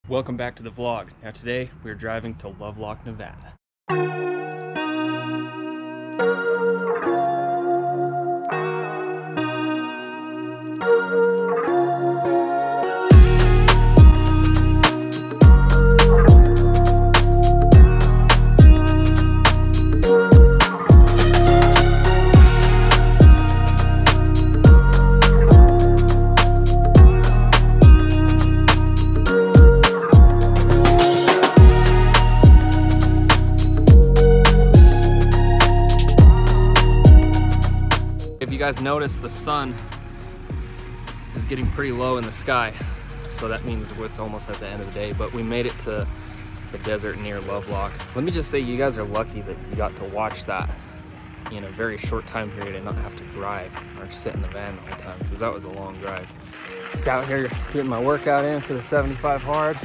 Welcome back to the vlog. Now today we're driving to Lovelock, Nevada. If you guys notice, the sun is getting pretty low in the sky, so that means it's almost at the end of the day, but we made it to the desert near Lovelock. Let me just say, you guys are lucky that you got to watch that in a very short time period and not have to drive or sit in the van the whole time, because that was a long drive. Just out here getting my workout in for the 75 hard.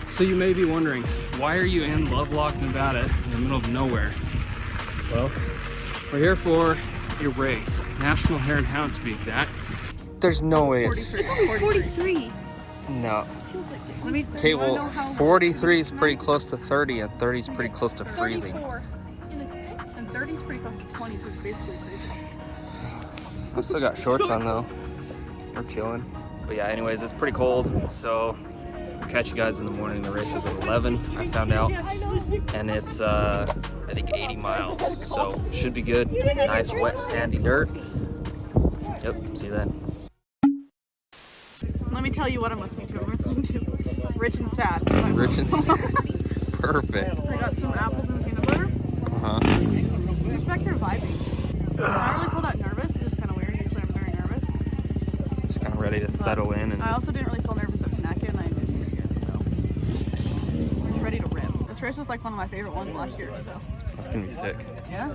So you may be wondering, why are you in Lovelock, Nevada in the middle of nowhere? Well, we're here for a race, National Hare and Hound to be exact. There's no way it's 43. No. Feels like Okay, well, 43 is pretty close to 30, and 30 is pretty close to freezing. 34. And 30 is pretty close to 20, so it's basically freezing. I still got shorts on though. We're chilling. But yeah, anyways, it's pretty cold, so I'll catch you guys in the morning. The race is at 11, I found out, and it's I think 80 miles, so should be good. Nice wet sandy dirt. Yep, see you then. Let me tell you what I'm listening to. I'm listening to Rich and Sad. Rich and Sad. Perfect. I got some apples and peanut butter. Uh-huh. Just back here vibing. I don't really feel that nervous. It was kind of weird. Usually I'm very nervous. Just kind of ready to settle in. And I also didn't really feel nervous at Pinnaca, and I did pretty good, so I'm just ready to rip. This race was like one of my favorite ones last year, so. That's gonna be sick. Yeah.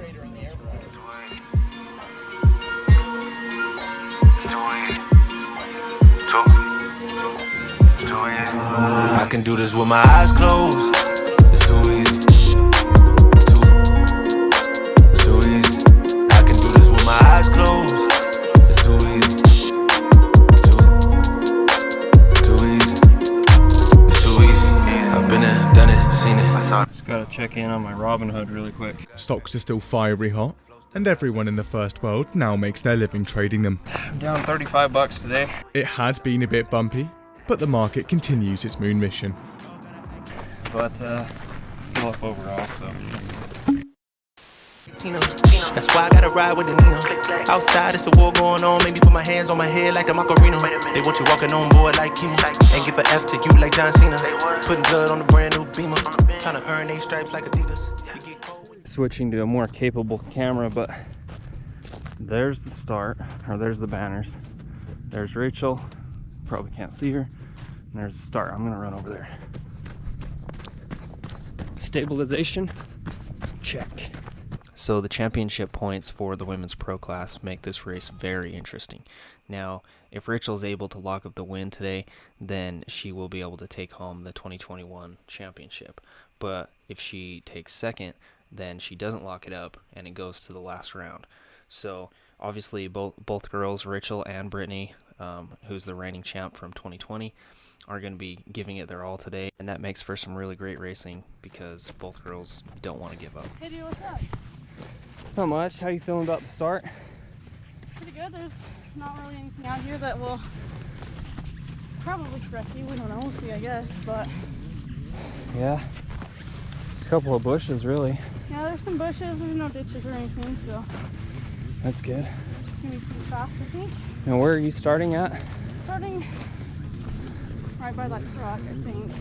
I can do this with my eyes closed. It's too easy. It's too easy. I can do this with my eyes closed. It's too easy. Too easy. It's too easy. I've been there, done it, seen it. Just gotta check in on my Robin Hood really quick. Stocks are still fiery hot, and everyone in the first world now makes their living trading them. I'm down 35 bucks today. It had been a bit bumpy, but the market continues its moon mission. But still up overall, so that's good. That's why I gotta ride with the Nina. Outside, it's a war going on. Maybe put my hands on my head like the Macarena. They want you walking on board like chemo. And give an F to you like John Cena. Putting blood on the brand new Beamer. Trying to earn 8 stripes like Adidas. Switching to a more capable camera, but there's the start, or there's the banners. There's Rachel. Probably can't see her. And there's the start. I'm gonna run over there. Stabilization, check. So the championship points for the women's pro class make this race very interesting. Now, if Rachel's able to lock up the win today, then she will be able to take home the 2021 championship. But if she takes second, then she doesn't lock it up and it goes to the last round. So obviously both girls, Rachel and Britney, who's the reigning champ from 2020, are going to be giving it their all today, and that makes for some really great racing because both girls don't want to give up. Hey dude, what's up? Not much. How you feeling about the start? Pretty good. There's not really anything out here that will probably wreck you. We don't know. We'll see, I guess, but Yeah, just a couple of bushes really. yeah, there's some bushes. There's no ditches or anything, so That's good. it's gonna be pretty fast, I think. Now where are you starting at? Starting right by that truck, I think.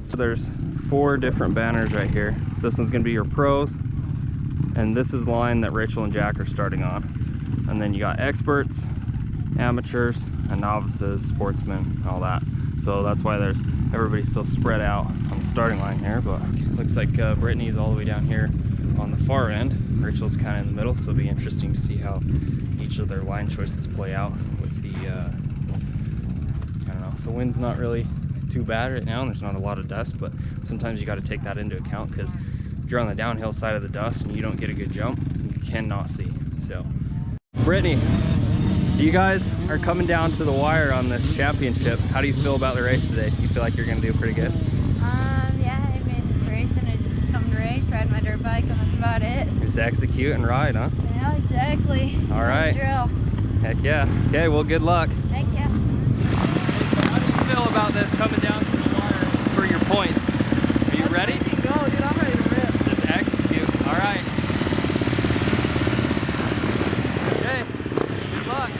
There's 4 different banners right here. This one's going to be your pros, and this is the line that Rachel and Jack are starting on. And then you got experts, amateurs, and novices, sportsmen, all that. So that's why there's everybody's still spread out on the starting line here. But looks like Brittany's all the way down here on the far end. Rachel's kind of in the middle, so it'll be interesting to see how each of their line choices play out with the I don't know, the wind's not really too bad right now and there's not a lot of dust, but sometimes you got to take that into account, because if you're on the downhill side of the dust and you don't get a good jump, you cannot see. So Brittany, so you guys are coming down to the wire on this championship. How do you feel about the race today? Do you feel like you're gonna do pretty good? Yeah, I mean, just racing, I just come to race, ride my dirt bike, and that's about it. Just execute and ride, huh? Yeah, exactly. All right. Drill. Heck yeah. Okay, well, good luck. Thank you. How do you feel about this coming down to the wire for your points? Are you ready? Go, dude, I'm ready to rip. Just execute. All right. Okay, good luck.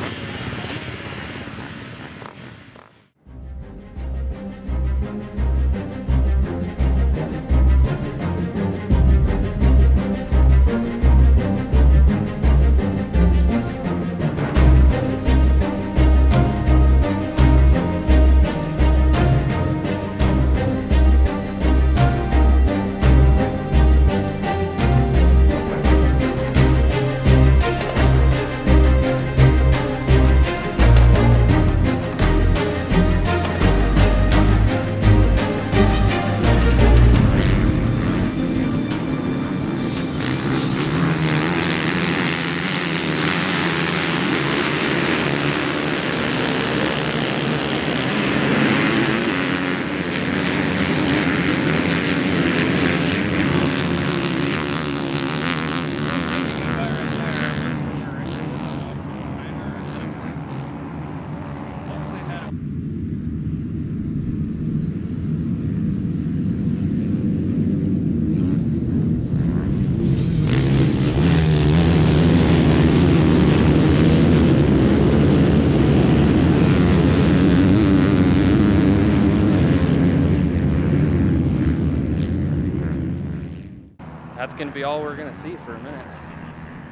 That's gonna be all we're gonna see for a minute.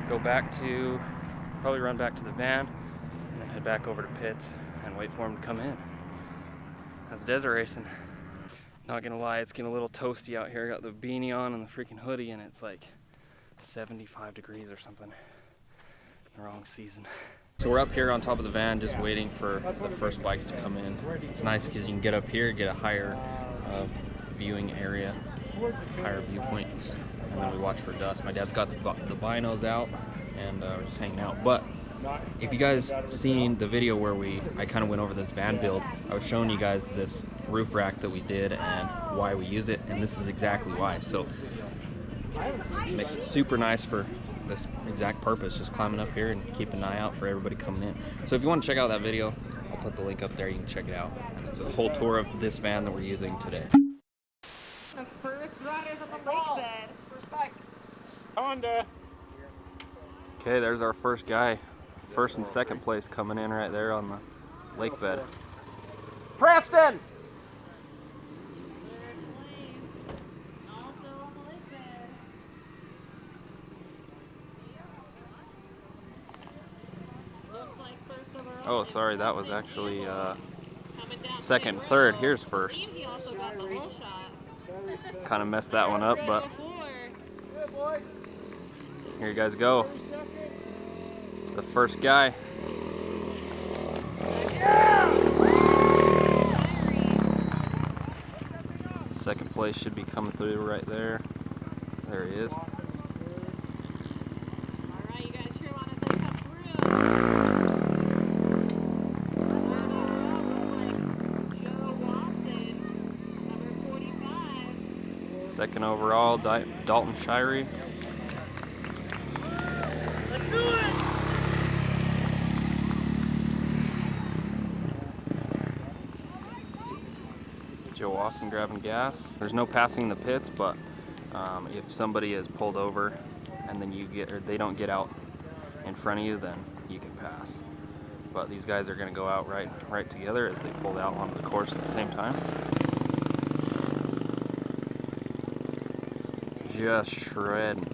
Go back to, probably run back to the van, and then head back over to pits and wait for him to come in. That's desert racing. Not gonna lie, it's getting a little toasty out here. I got the beanie on and the freaking hoodie, and it's like 75 degrees or something. The wrong season. So we're up here on top of the van just waiting for the first bikes to come in. It's nice because you can get up here, get a higher viewing area, higher viewpoint, and then we watch for dust. My dad's got the binos out, and we're just hanging out. But if you guys seen the video where I kind of went over this van build, I was showing you guys this roof rack that we did and why we use it, and this is exactly why. So it makes it super nice for this exact purpose, just climbing up here and keeping an eye out for everybody coming in. So if you want to check out that video, I'll put the link up there, you can check it out. And it's a whole tour of this van that we're using today. The first riders on the lake bed. First bike. Honda. Okay, there's our first guy. First and second place coming in right there on the lake bed. Preston! Oh, sorry, that was actually second, third. Here's first. Kind of messed that one up, but here you guys go. The first guy. Second place should be coming through right there. There he is. Second overall, Dalton Shirey. Let's do it! Joe Austin grabbing gas. There's no passing in the pits, but if somebody is pulled over and then they don't get out in front of you, then you can pass. But these guys are going to go out right together as they pull out onto the course at the same time. Just shredding.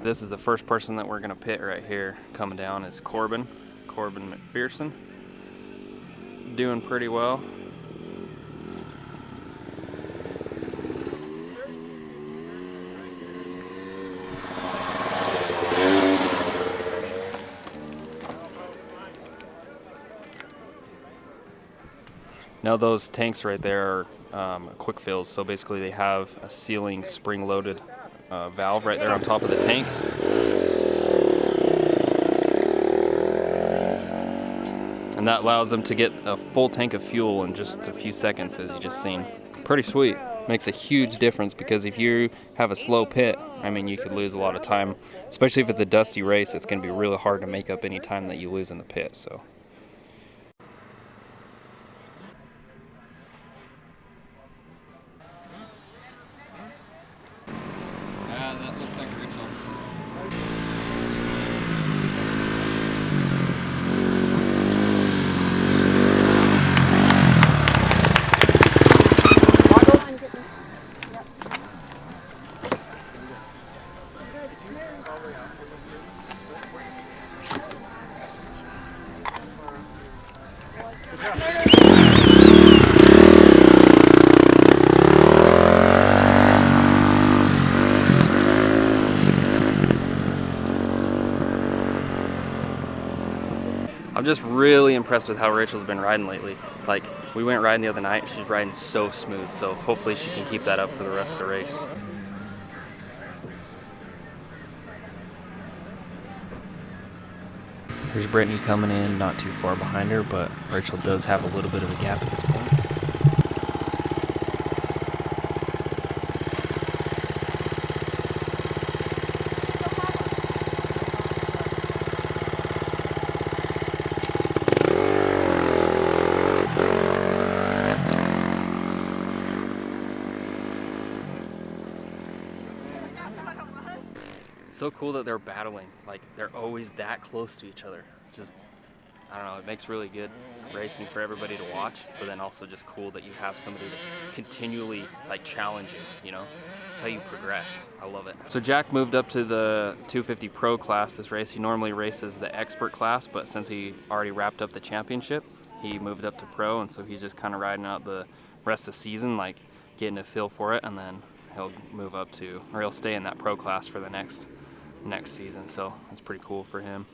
This is the first person that we're gonna pit right here. Coming down is Corbin McPherson. Doing pretty well. Now those tanks right there are quick fills, so basically they have a sealing spring-loaded valve right there on top of the tank. And that allows them to get a full tank of fuel in just a few seconds, as you just seen. Pretty sweet. Makes a huge difference, because if you have a slow pit, I mean, you could lose a lot of time. Especially if it's a dusty race, it's going to be really hard to make up any time that you lose in the pit. So. That looks like Rachel. I'm just really impressed with how Rachel's been riding lately. Like, we went riding the other night, she's riding so smooth, so hopefully she can keep that up for the rest of the race. There's Britney coming in, not too far behind her, but Rachel does have a little bit of a gap at this point. It's so cool that they're battling. Like, they're always that close to each other. Just, I don't know, it makes really good racing for everybody to watch, but then also just cool that you have somebody to continually like challenge you, you know? That's how you progress. I love it. So Jack moved up to the 250 Pro class this race. He normally races the expert class, but since he already wrapped up the championship, he moved up to Pro, and so he's just kind of riding out the rest of the season, like getting a feel for it, and then he'll move up to, or he'll stay in that Pro class for the next season. So it's pretty cool for him.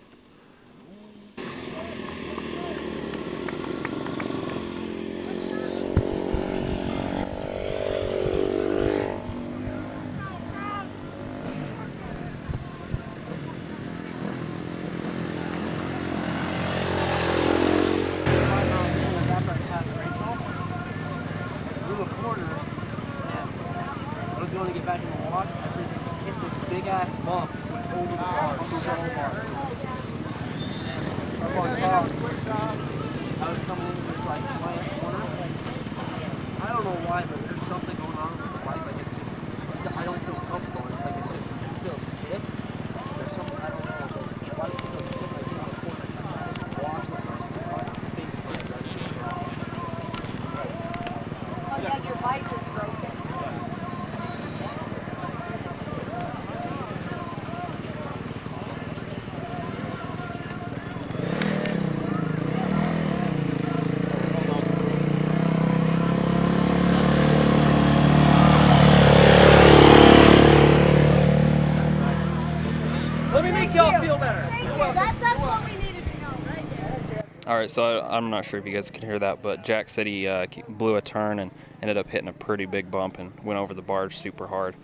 Alright, so I'm not sure if you guys can hear that, but Jack said he blew a turn and ended up hitting a pretty big bump and went over the barge super hard.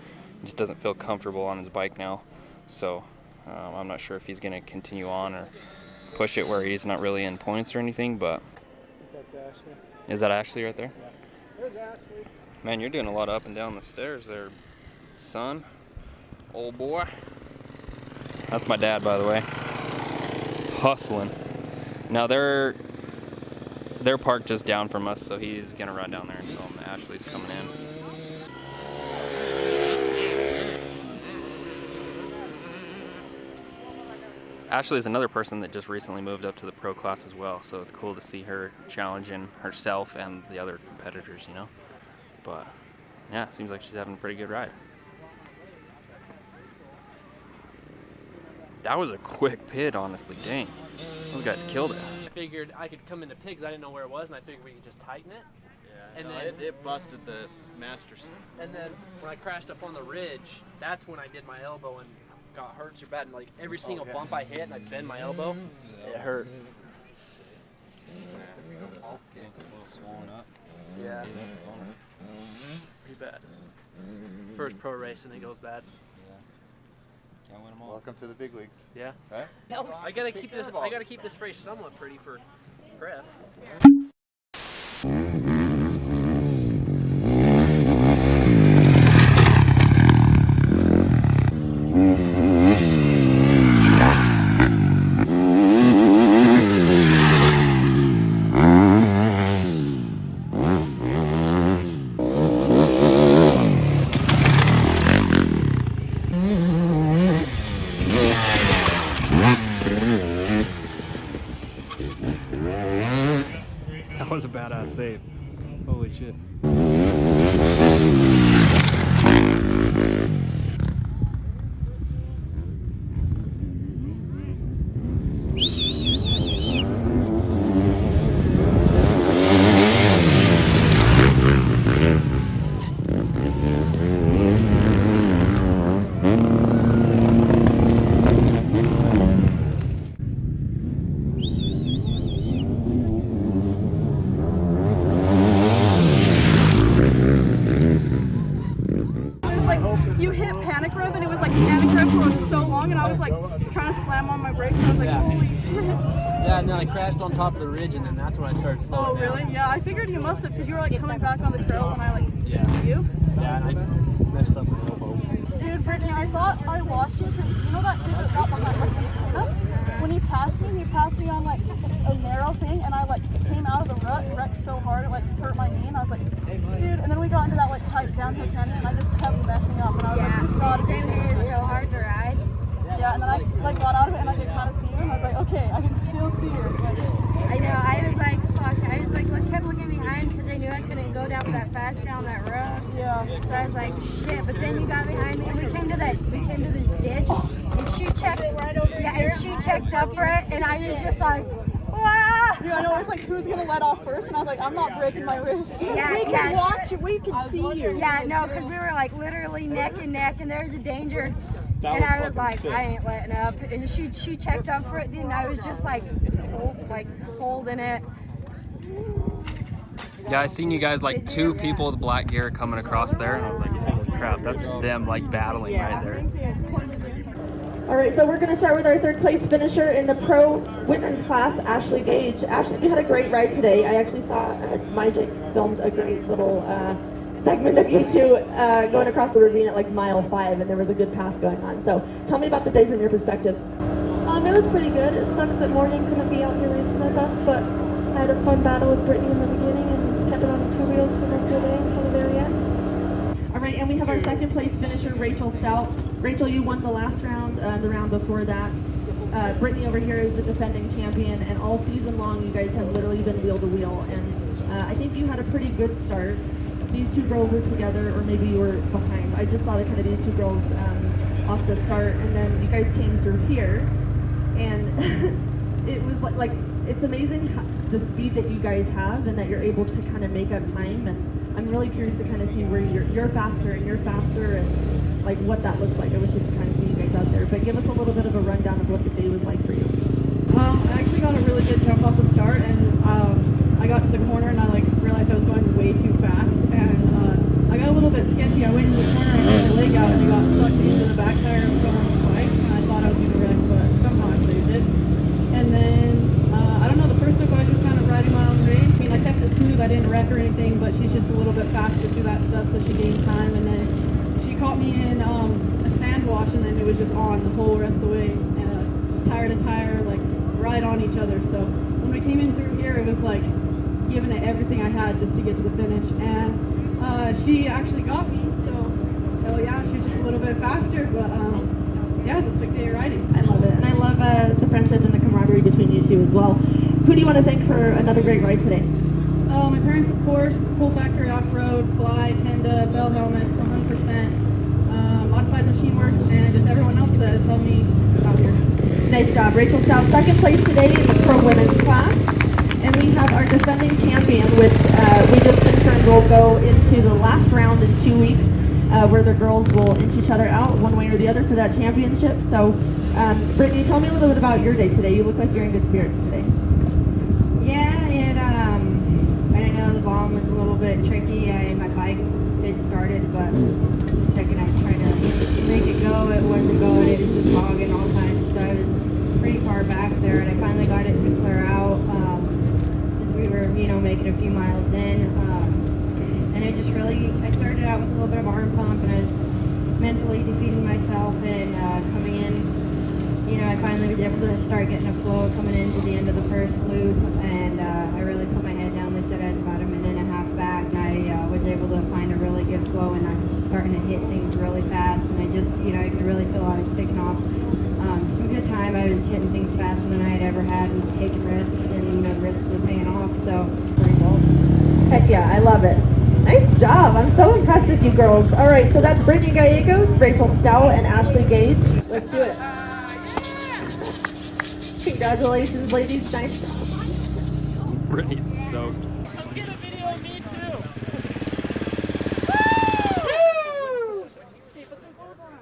He just doesn't feel comfortable on his bike now, so I'm not sure if he's going to continue on or push it where he's not really in points or anything, but... That's Ashley. Is that Ashley right there? Yeah. There's Ashley. Man, you're doing a lot up and down the stairs there, son. Old boy. That's my dad, by the way. Hustling. Now they're parked just down from us, so he's gonna run down there and tell them that Ashley's coming in. Ashley is another person that just recently moved up to the pro class as well, so it's cool to see her challenging herself and the other competitors, you know. But yeah, it seems like she's having a pretty good ride. That was a quick pit, honestly. Dang. Those guys killed it. I figured I could come into pigs. I didn't know where it was, and I figured we could just tighten it. Yeah, and no, then it busted the master. And then when I crashed up on the ridge, that's when I did my elbow and got hurt so bad. And like every single bump I hit and I bend my elbow, it hurt. Getting a little swollen up. Yeah. That's a bummer. Pretty bad. First pro race and it goes bad. Yeah. Can't win them all. Welcome to the big leagues. Yeah. Right? I gotta keep this. I gotta keep this race somewhat pretty for prep. That was a badass save. Holy shit. You hit panic rev and it was like panic rev for so long and I was like trying to slam on my brakes and I was like, holy shit. Yeah, and then I crashed on top of the ridge and then that's when I started slowing Oh really? down. Yeah, I figured you must have because you were like coming back on the trail when I like see you. Yeah, and I messed up my elbow. Dude, Brittany, I thought I lost you because you know that dude that got behind me? When he passed me on like a narrow thing and I like came out of the rut and wrecked so hard it like hurt my knee and I was like, dude, and then we got into that like tight downhill canyon and I just kept messing up and I was like, you gotta be Same here, it's so hard to ride. Yeah, and then I like got out of it and I could kind of see her and I was like, okay, I can still see her. Like, I know, I was like, fuck, I was like, kept looking behind because I knew I couldn't go down that fast down that road. yeah. So I was like, shit, but then you got behind me and we came to this ditch and she checked right over and she checked up for it and I was just like, wow. Dude, I know, it's like, who's gonna let off first? And I was like, I'm not breaking my wrist. Yeah, we yeah, can watch it, we can see you. Yeah, no, because we were like literally neck and neck and there's a danger. And I was like, I ain't letting up. And she checked up for it, dude, and I was just like holding it. Yeah, I seen you guys like two people with black gear coming across there, and I was like, holy crap, that's them like battling right there. All right, so we're going to start with our third place finisher in the pro women's class, Ashley Gage. Ashley, you had a great ride today. I actually saw my Jake filmed a great little segment of you two going across the ravine at like mile 5, and there was a good pass going on. So tell me about the day from your perspective. It was pretty good. It sucks that Morgan couldn't be out here racing with us, but I had a fun battle with Britney in the beginning and kept it on the 2 wheels for most of the day until the very end. All right, and we have our second place finisher, Rachel Stout. Rachel, you won the last round, the round before that. Britney over here is the defending champion, and all season long you guys have literally been wheel to wheel, and I think you had a pretty good start. These two girls were together, or maybe you were behind. I just saw kind of these two girls off the start, and then you guys came through here, and it was like it's amazing the speed that you guys have, and that you're able to kind of make up time. And I'm really curious to kind of see where you're faster, and like what that looks like. I wish we could kind of see you guys out there, but give us a little bit of a rundown of what the day was like for you. I actually got a really good jump off the start, and I got to the corner and I like realized I was going way too fast, and I got a little bit sketchy. I went into the corner and I got my leg out and I got sucked into the back tire of someone's bike, and I thought I was gonna wreck, but somehow I saved it. And then I don't know, the first look I was just kind of riding my own race. I mean, I kept it smooth, I didn't wreck or anything, but she's just a little bit faster through that stuff, so she gained time. And then she caught me in a sand wash, and then it was just on the whole rest of the way, just tire to tire, like right on each other. So when we came in through here, it was like giving it everything I had just to get to the finish, and she actually got me. So hell yeah, she's just a little bit faster, but yeah, it's a sick day of riding. I love it, and I love the friendship and the camaraderie between you two as well. Who do you want to thank for another great ride today? My parents, of course, Full Factory Off-Road, Fly, Penda, Bell Helmets, 100%, Modified Machine Works, and just everyone else that has helped me out here. Nice job. Rachel Stout, second place today in the pro women's class. And we have our defending champion, which we just confirmed will go into the last round in 2 weeks, where the girls will inch each other out one way or the other for that championship. So, Britney, tell me a little bit about your day today. You look like you're in good spirits today. Yeah, home was a little bit tricky. My bike, it started, but the second I tried to make it go, it wasn't going. It was just bogging all times. So I was pretty far back there, and I finally got it to clear out as we were, making a few miles in. And it just really, I started out with a little bit of arm pump, and I was mentally defeating myself, and coming in, I finally was able to start getting a flow coming into the end of the first loop, and I really put my head down. They said I was about a minute and a half back, and I was able to find a really good flow, and I was starting to hit things really fast, and I just, I could really feel I was taking off. Some good time. I was hitting things faster than I had ever had, and taking risks, and the risks were paying off, so results. Heck yeah, I love it. Nice job. I'm so impressed with you girls. All right, so that's Britney Gallegos, Rachel Stout, and Ashley Gage. Let's do it. Congratulations, ladies. Nice job. Britney's soaked. Come get a video of me too. Woo! Hey, put some clothes on.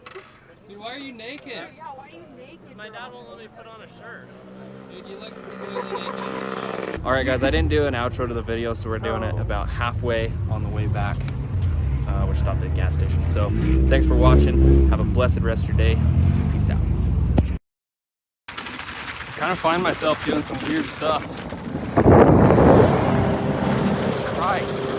Dude, why are you naked? Yeah, why are you naked? My dad won't let me put on a shirt. Dude, you look completely naked. Alright guys, I didn't do an outro to the video, so we're doing it about halfway on the way back. We're stopped at a gas station. So thanks for watching. Have a blessed rest of your day. Peace out. I kind of find myself doing some weird stuff. Jesus Christ.